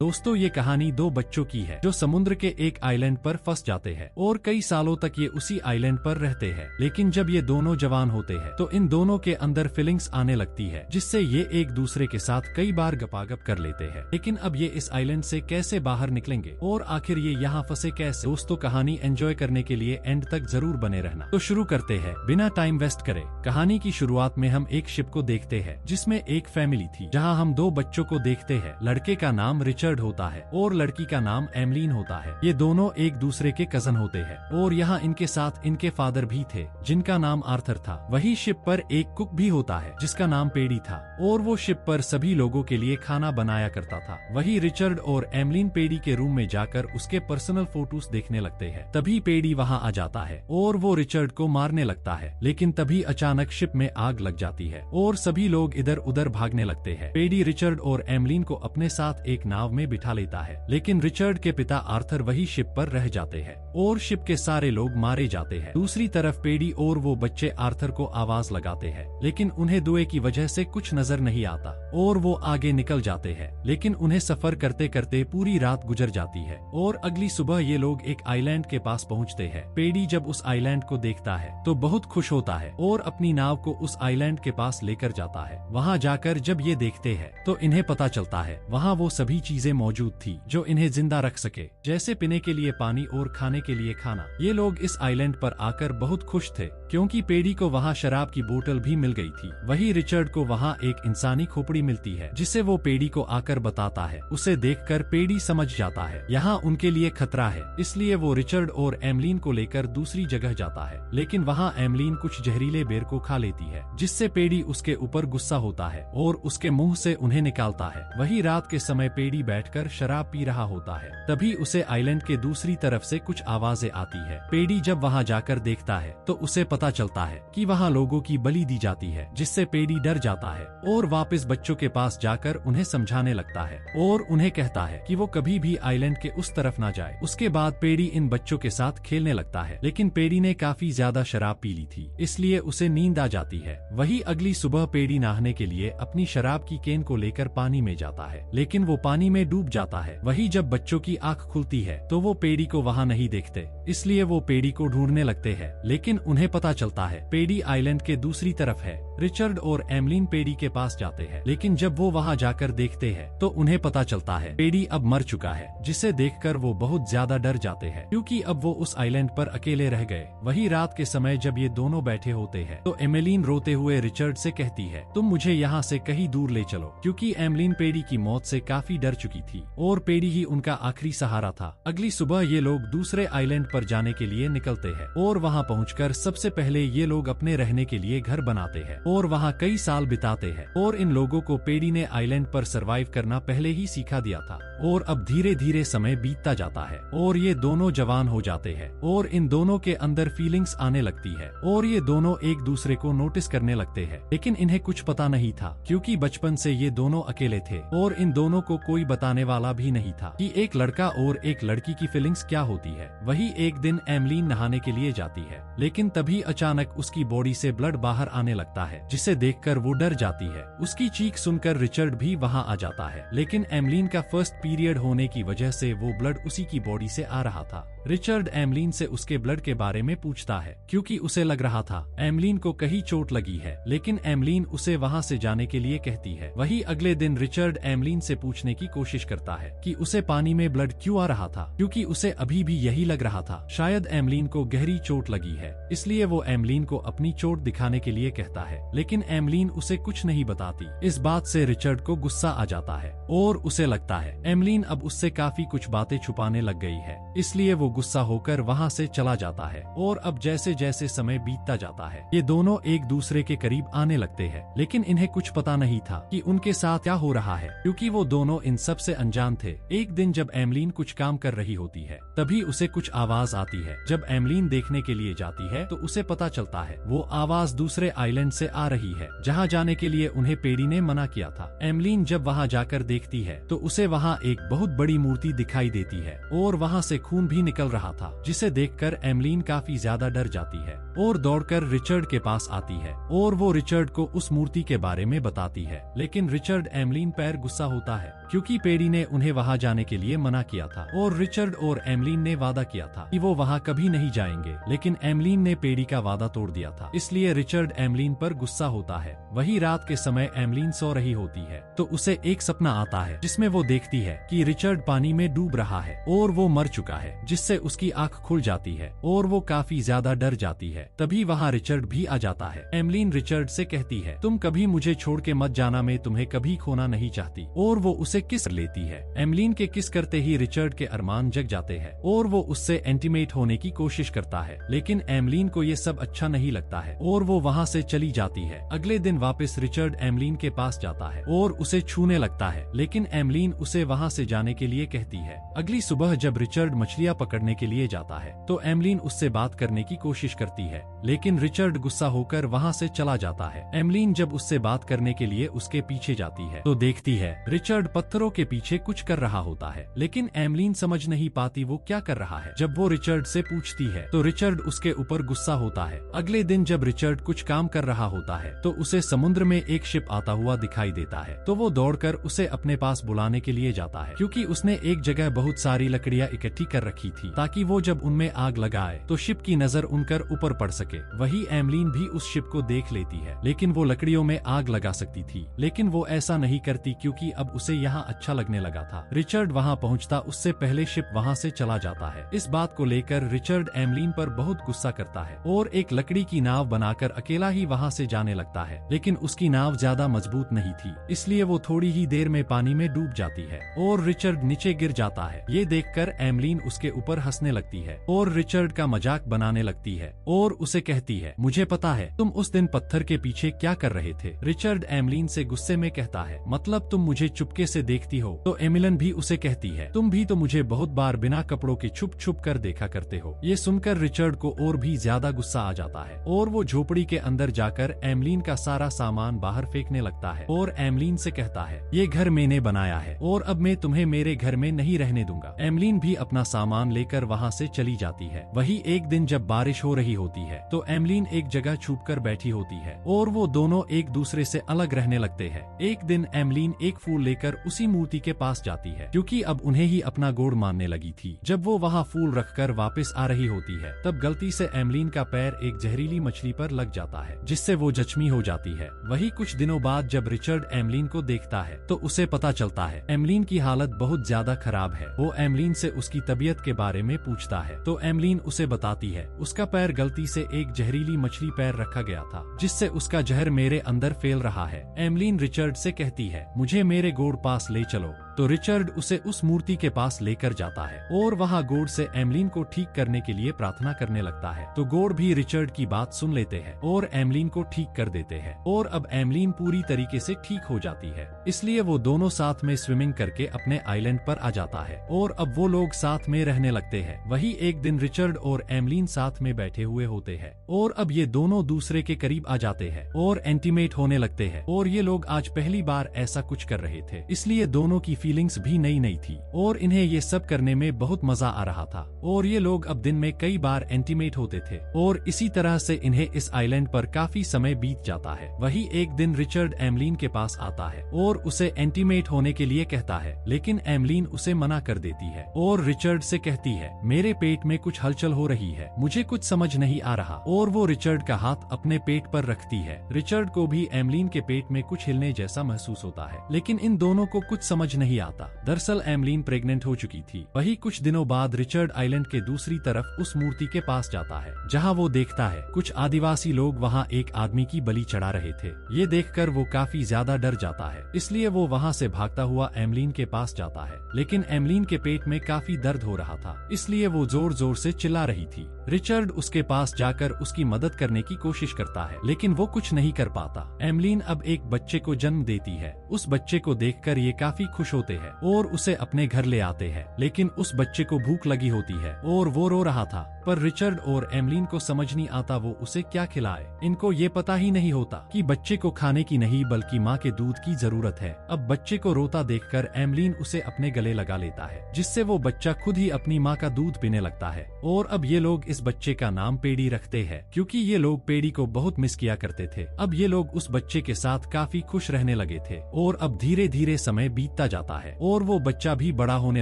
दोस्तों, ये कहानी दो बच्चों की है जो समुद्र के एक आइलैंड पर फंस जाते हैं और कई सालों तक ये उसी आइलैंड पर रहते हैं। लेकिन जब ये दोनों जवान होते हैं तो इन दोनों के अंदर फीलिंग्स आने लगती है, जिससे ये एक दूसरे के साथ कई बार गपागप कर लेते हैं। लेकिन अब ये इस आइलैंड से कैसे बाहर निकलेंगे और आखिर ये यहाँ फंसे कैसे? दोस्तों, कहानी एंजॉय करने के लिए एंड तक जरूर बने रहना। तो शुरू करते हैं बिना टाइम वेस्ट करे। कहानी की शुरुआत में हम एक शिप को देखते हैं जिसमें एक फैमिली थी, जहाँ हम दो बच्चों को देखते हैं। लड़के का नाम रिचर्ड होता है और लड़की का नाम एमलीन होता है। ये दोनों एक दूसरे के कजन होते हैं और यहाँ इनके साथ इनके फादर भी थे जिनका नाम आर्थर था। वही शिप पर एक कुक भी होता है जिसका नाम पेडी था और वो शिप पर सभी लोगों के लिए खाना बनाया करता था। वही रिचर्ड और एमलीन पेडी के रूम में जाकर उसके पर्सनल फोटोज देखने लगते हैं। तभी पेडी वहाँ आ जाता है और वो रिचर्ड को मारने लगता है, लेकिन तभी अचानक शिप में आग लग जाती है और सभी लोग इधर उधर भागने लगते हैं। पेडी रिचर्ड और एमलीन को अपने साथ एक नाव में बिठा लेता है, लेकिन रिचर्ड के पिता आर्थर वही शिप पर रह जाते हैं और शिप के सारे लोग मारे जाते हैं। दूसरी तरफ पेडी और वो बच्चे आर्थर को आवाज लगाते हैं, लेकिन उन्हें धुएं की वजह से कुछ नजर नहीं आता और वो आगे निकल जाते हैं। लेकिन उन्हें सफर करते करते पूरी रात गुजर जाती है और अगली सुबह ये लोग एक आइलैंड के पास पहुँचते हैं। पेडी जब उस आइलैंड को देखता है तो बहुत खुश होता है और अपनी नाव को उस आइलैंड के पास लेकर जाता है। वहाँ जाकर जब ये देखते हैं तो इन्हें पता चलता है वहाँ वो सभी चीजें मौजूद थी जो इन्हें जिंदा रख सके, जैसे पीने के लिए पानी और खाने के लिए खाना। ये लोग इस आइलैंड पर आकर बहुत खुश थे क्योंकि पेडी को वहाँ शराब की बोतल भी मिल गई थी। वही रिचर्ड को वहाँ एक इंसानी खोपड़ी मिलती है जिसे वो पेडी को आकर बताता है। उसे देखकर पेडी समझ जाता है यहाँ उनके लिए खतरा है, इसलिए वो रिचर्ड और एमलीन को लेकर दूसरी जगह जाता है। लेकिन वहाँ एमलीन कुछ जहरीले बेर को खा लेती है, जिससे पेडी उसके ऊपर गुस्सा होता है और उसके मुंह से उन्हें निकालता है। वही रात के समय पेडी बैठकर शराब पी रहा होता है, तभी उसे आइलैंड के दूसरी तरफ से कुछ आवाजें आती है। पेडी जब वहाँ जाकर देखता है तो उसे पता चलता है कि वहाँ लोगों की बलि दी जाती है, जिससे पेडी डर जाता है और वापस बच्चों के पास जाकर उन्हें समझाने लगता है और उन्हें कहता है कि वो कभी भी आइलैंड के उस तरफ ना जाए। उसके बाद पेडी इन बच्चों के साथ खेलने लगता है, लेकिन पेडी ने काफी ज्यादा शराब पी ली थी, इसलिए उसे नींद आ जाती है। वही अगली सुबह पेडी नहाने के लिए अपनी शराब की केन को लेकर पानी में जाता है, लेकिन वो पानी में डूब जाता है। वही जब बच्चों की आंख खुलती है तो वो पेडी को वहाँ नहीं देखते, इसलिए वो पेडी को ढूंढने लगते हैं, लेकिन उन्हें पता चलता है पेडी आइलैंड के दूसरी तरफ है। रिचर्ड और एमलीन पेडी के पास जाते हैं, लेकिन जब वो वहाँ जाकर देखते हैं तो उन्हें पता चलता है पेडी अब मर चुका है, जिसे देखकर वो बहुत ज्यादा डर जाते हैं क्योंकि अब वो उस आइलैंड पर अकेले रह गए। वही रात के समय जब ये दोनों बैठे होते हैं तो एमलीन रोते हुए रिचर्ड से कहती है, तुम मुझे यहाँ से कहीं दूर ले चलो, क्योंकि एमलीन पेडी की मौत से काफी डर चुकी थी और पेडी ही उनका आखिरी सहारा था। अगली सुबह ये लोग दूसरे आइलैंड पर जाने के लिए निकलते हैं और वहाँ पहुंचकर सबसे पहले ये लोग अपने रहने के लिए घर बनाते हैं और वहाँ कई साल बिताते हैं। और इन लोगों को पेडी ने आइलैंड पर सरवाइव करना पहले ही सिखा दिया था और अब धीरे धीरे समय बीतता जाता है और ये दोनों जवान हो जाते हैं और इन दोनों के अंदर फीलिंग्स आने लगती है और ये दोनों एक दूसरे को नोटिस करने लगते हैं। लेकिन इन्हें कुछ पता नहीं था क्योंकि बचपन से ये दोनों अकेले थे और इन दोनों को कोई बताने वाला भी नहीं था कि एक लड़का और एक लड़की की फीलिंग्स क्या होती है। वही एक दिन एमलीन नहाने के लिए जाती है, लेकिन तभी अचानक उसकी बॉडी से ब्लड बाहर आने लगता है, जिसे देखकर वो डर जाती है। उसकी चीख सुनकर रिचर्ड भी वहाँ आ जाता है, लेकिन एमलीन का फर्स्ट पीरियड होने की वजह से वो ब्लड उसी की बॉडी से आ रहा था। रिचर्ड एमलीन से उसके ब्लड के बारे में पूछता है क्योंकि उसे लग रहा था एमलीन को कहीं चोट लगी है, लेकिन एमलीन उसे वहाँ से जाने के लिए कहती है। वही अगले दिन रिचर्ड एमलीन से पूछने की कोशिश करता है कि उसे पानी में ब्लड क्यों आ रहा था, क्योंकि उसे अभी भी यही लग रहा था शायद एमलीन को गहरी चोट लगी है, इसलिए वो एमलीन को अपनी चोट दिखाने के लिए कहता है, लेकिन एमलीन उसे कुछ नहीं बताती। इस बात से रिचर्ड को गुस्सा आ जाता है और उसे लगता है एमलीन अब उससे काफी कुछ बातें छुपाने लग गई है, इसलिए वो गुस्सा होकर वहाँ से चला जाता है। और अब जैसे जैसे समय बीतता जाता है ये दोनों एक दूसरे के करीब आने लगते हैं, लेकिन इन्हें कुछ पता नहीं था कि उनके साथ क्या हो रहा है क्योंकि वो दोनों इन सब से अनजान थे। एक दिन जब एमलीन कुछ काम कर रही होती है तभी उसे कुछ आवाज आती है। जब एमलीन देखने के लिए जाती है तो उसे पता चलता है वो आवाज दूसरे आइलैंड से आ रही है जहाँ जाने के लिए उन्हें पेडी ने मना किया था। एमलीन जब वहाँ जाकर देखती है तो उसे वहाँ एक बहुत बड़ी मूर्ति दिखाई देती है और वहाँ से खून भी निकल रहा था, जिसे देखकर एमलीन काफी ज्यादा डर जाती है और दौड़कर रिचर्ड के पास आती है और वो रिचर्ड को उस मूर्ति के बारे में बताती है। लेकिन रिचर्ड एमलीन पर गुस्सा होता है क्योंकि पेडी ने उन्हें वहाँ जाने के लिए मना किया था और रिचर्ड और एमलीन ने वादा किया था कि वो वहाँ कभी नहीं जाएंगे, लेकिन एमलीन ने पेडी का वादा तोड़ दिया था। इसलिए रिचर्ड एमलीन पर गुस्सा होता है। वही रात के समय एमलीन सो रही होती है तो उसे एक सपना आता है जिसमें वो देखती है कि रिचर्ड पानी में डूब रहा है और वो मर चुका है, जिससे उसकी आंख खुल जाती है और वो काफी ज्यादा डर जाती है। तभी वहाँ रिचर्ड भी आ जाता है। एमलीन रिचर्ड से कहती है, तुम कभी मुझे छोड़ के मत जाना, मैं तुम्हें कभी खोना नहीं चाहती, और वो उसे किस लेती है। एमलीन के किस करते ही रिचर्ड के अरमान जग जाते हैं और वो उससे इंटीमेट होने की कोशिश करता है, लेकिन एमलीन को ये सब अच्छा नहीं लगता है और वो वहाँ से चली जाती है। अगले दिन वापस रिचर्ड एमलीन के पास जाता है और उसे छूने लगता है, लेकिन एमलीन उसे वहाँ से जाने के लिए कहती है। अगली सुबह जब रिचर्ड मछलियाँ पकड़ने के लिए जाता है तो एमलीन उससे बात करने की कोशिश करती है, लेकिन रिचर्ड गुस्सा होकर वहाँ से चला जाता है। एमलीन जब उससे बात करने के लिए उसके पीछे जाती है तो देखती है रिचर्ड पत्थरों के पीछे कुछ कर रहा होता है, लेकिन एमलीन समझ नहीं पाती वो क्या कर रहा है। जब वो रिचर्ड से पूछती है तो रिचर्ड उसके ऊपर गुस्सा होता है। अगले दिन जब रिचर्ड कुछ काम कर रहा होता है तो उसे समुद्र में एक शिप आता हुआ दिखाई देता है, तो वो दौड़कर उसे अपने पास बुलाने के लिए जाता है, क्योंकि उसने एक जगह बहुत सारी लकड़ियाँ इकट्ठी कर रखी थी ताकि वो जब उनमें आग लगाए तो शिप की नजर उनकर ऊपर पड़ सके। वही एमलीन भी उस शिप को देख लेती है, लेकिन वो लकड़ियों में आग लगा सकती थी, लेकिन वो ऐसा नहीं करती क्योंकि अब उसे यहाँ अच्छा लगने लगा था। रिचर्ड वहाँ पहुँचता उससे पहले शिप वहाँ से चला जाता है। इस बात को लेकर रिचर्ड एमलीन पर बहुत गुस्सा करता है और एक लकड़ी की नाव बनाकर अकेला ही वहाँ से जाने लगता है, लेकिन उसकी नाव ज्यादा मजबूत नहीं थी, इसलिए वो थोड़ी ही देर में पानी में डूब जाती है और रिचर्ड नीचे गिर जाता है। ये देखकर एमलीन उसके ऊपर हंसने लगती है और रिचर्ड का मजाक बनाने लगती है और उसे कहती है, मुझे पता है तुम उस दिन पत्थर के पीछे क्या कर रहे थे। रिचर्ड एमलीन से गुस्से में कहता है, मतलब तुम मुझे चुपके से देखती हो। तो एमिलन भी उसे कहती है, तुम भी तो मुझे बहुत बार बिना कपड़ों के छुप छुप कर देखा करते हो। ये सुनकर रिचर्ड को और भी ज्यादा गुस्सा आ जाता है और वो झोपड़ी के अंदर जाकर एमलीन का सारा सामान बाहर फेंकने लगता है और एमलीन से कहता है, ये घर मैंने बनाया है और अब मैं तुम्हें मेरे घर में नहीं रहने दूंगा। एमलीन भी अपना सामान लेकर वहाँ से चली जाती है। वही एक दिन जब बारिश हो रही होती है तो एमलीन एक जगह छुपकर बैठी होती है और वो दोनों एक दूसरे से अलग रहने लगते हैं। एक दिन एमलीन एक फूल लेकर उसी मूर्ति के पास जाती है, क्योंकि अब उन्हें ही अपना गोड़ मानने लगी थी। जब वो वहाँ फूल रखकर वापस आ रही होती है तब गलती से एमलीन का पैर एक जहरीली मछली पर लग जाता है, जिससे वो जख्मी हो जाती है। वही कुछ दिनों बाद जब रिचर्ड एमलीन को देखता है तो उसे पता चलता है एमलीन की हालत बहुत ज्यादा खराब है। वो एमलीन से उसकी तबीयत के बारे में पूछता है तो एमलीन उसे बताती है उसका पैर गलती से एक जहरीली मछली पैर रखा गया था, जिससे उसका जहर मेरे अंदर फैल रहा है। एमलीन रिचर्ड से कहती है, मुझे मेरे गोड़ पास ले चलो। तो रिचर्ड उसे उस मूर्ति के पास लेकर जाता है और वहाँ गोड़ से एमलीन को ठीक करने के लिए प्रार्थना करने लगता है। तो गोड़ भी रिचर्ड की बात सुन लेते हैं और एमलीन को ठीक कर देते हैं और अब एमलीन पूरी तरीके से ठीक हो जाती है। इसलिए वो दोनों साथ में स्विमिंग करके अपने आइलैंड पर आ जाता है और अब वो लोग साथ में रहने लगते हैं। वही एक दिन रिचर्ड और एमलीन साथ में बैठे हुए होते हैं और अब ये दोनों दूसरे के करीब आ जाते हैं और इंटीमेट होने लगते हैं और ये लोग आज पहली बार ऐसा कुछ कर रहे थे, इसलिए दोनों की फीलिंग्स भी नई नई थी और इन्हें ये सब करने में बहुत मजा आ रहा था और ये लोग अब दिन में कई बार इंटीमेट होते थे और इसी तरह से इन्हें इस आइलैंड पर काफी समय बीत जाता है। वही एक दिन रिचर्ड एमलीन के पास आता है और उसे इंटीमेट होने के लिए कहता है, लेकिन एमलीन उसे मना कर देती है और रिचर्ड से कहती है, मेरे पेट में कुछ हलचल हो रही है, मुझे कुछ समझ नहीं आ रहा। और वो रिचर्ड का हाथ अपने पेट पर रखती है। रिचर्ड को भी एमलीन के पेट में कुछ हिलने जैसा महसूस होता है, लेकिन इन दोनों को कुछ समझ नहीं आता। दरअसल एमलीन प्रेग्नेंट हो चुकी थी। वही कुछ दिनों बाद रिचर्ड आइलैंड के दूसरी तरफ उस मूर्ति के पास जाता है, जहां वो देखता है कुछ आदिवासी लोग वहां एक आदमी की बलि चढ़ा रहे थे। ये देखकर वो काफी ज्यादा डर जाता है, इसलिए वो वहां से भागता हुआ एमलीन के पास जाता है, लेकिन एमलीन के पेट में काफी दर्द हो रहा था, इसलिए वो जोर जोर से चिल्ला रही थी। रिचर्ड उसके पास जाकर उसकी मदद करने की कोशिश करता है, लेकिन वो कुछ नहीं कर पाता। एमलीन अब एक बच्चे को जन्म देती है। उस बच्चे को देखकर ये काफी खुश होते हैं और उसे अपने घर ले आते हैं, लेकिन उस बच्चे को भूख लगी होती है और वो रो रहा था। पर रिचर्ड और एमलीन को समझ नहीं आता वो उसे क्या खिलाए। इनको ये पता ही नहीं होता कि बच्चे को खाने की नहीं बल्कि माँ के दूध की जरूरत है। अब बच्चे को रोता देखकर एमलीन उसे अपने गले लगा लेता है, जिससे वो बच्चा खुद ही अपनी माँ का दूध पीने लगता है। और अब ये लोग इस बच्चे का नाम पेडी रखते हैं, क्योंकि ये लोग पेडी को बहुत मिस किया करते थे। अब ये लोग उस बच्चे के साथ काफी खुश रहने लगे थे और अब धीरे धीरे समय बीतता जाता जाता है और वो बच्चा भी बड़ा होने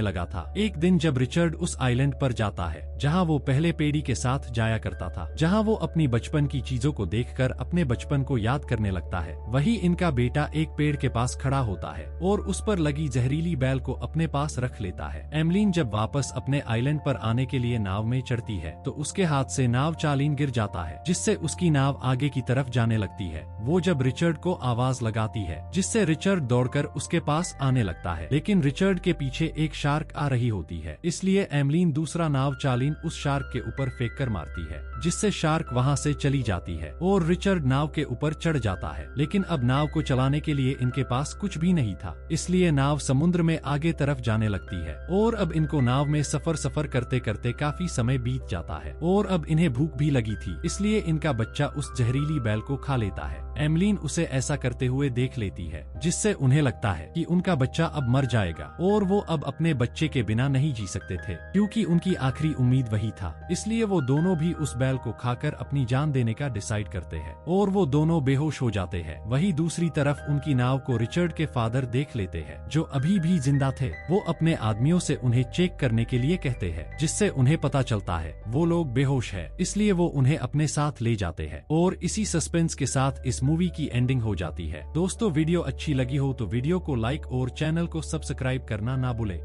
लगा था। एक दिन जब रिचर्ड उस आइलैंड पर जाता है जहाँ वो पहले पेडी के साथ जाया करता था, जहाँ वो अपनी बचपन की चीजों को देखकर अपने बचपन को याद करने लगता है, वही इनका बेटा एक पेड़ के पास खड़ा होता है और उस पर लगी जहरीली बैल को अपने पास रख लेता है। एमलीन जब वापस अपने आइलैंड पर आने के लिए नाव में चढ़ती है तो उसके हाथ से नाव चालीन गिर जाता है, जिससे उसकी नाव आगे की तरफ जाने लगती है। वो जब रिचर्ड को आवाज लगाती है जिससे रिचर्ड दौड़कर उसके पास आने लगता है, लेकिन रिचर्ड के पीछे एक शार्क आ रही होती है, इसलिए एमलीन दूसरा नाव चालीन उस शार्क के ऊपर फेंक कर मारती है, जिससे शार्क वहां से चली जाती है और रिचर्ड नाव के ऊपर चढ़ जाता है। लेकिन अब नाव को चलाने के लिए इनके पास कुछ भी नहीं था, इसलिए नाव समुद्र में आगे तरफ जाने लगती है और अब इनको नाव में सफर करते करते काफी समय बीत जाता है और अब इन्हें भूख भी लगी थी, इसलिए इनका बच्चा उस जहरीली बैल को खा लेता है। एमलीन उसे ऐसा करते हुए देख लेती है, जिससे उन्हें लगता है कि उनका बच्चा अब मर जाएगा और वो अब अपने बच्चे के बिना नहीं जी सकते थे, क्योंकि उनकी आखिरी उम्मीद वही था। इसलिए वो दोनों भी उस बैल को खाकर अपनी जान देने का डिसाइड करते हैं और वो दोनों बेहोश हो जाते हैं। वहीं दूसरी तरफ उनकी नाव को रिचर्ड के फादर देख लेते हैं, जो अभी भी जिंदा थे। वो अपने आदमियों से उन्हें चेक करने के लिए कहते हैं, जिससे उन्हें पता चलता है वो लोग बेहोश है, इसलिए वो उन्हें अपने साथ ले जाते हैं और इसी सस्पेंस के साथ इस मूवी की एंडिंग हो जाती है। दोस्तों, वीडियो अच्छी लगी हो तो वीडियो को लाइक और चैनल को सब्सक्राइब करना ना भूले।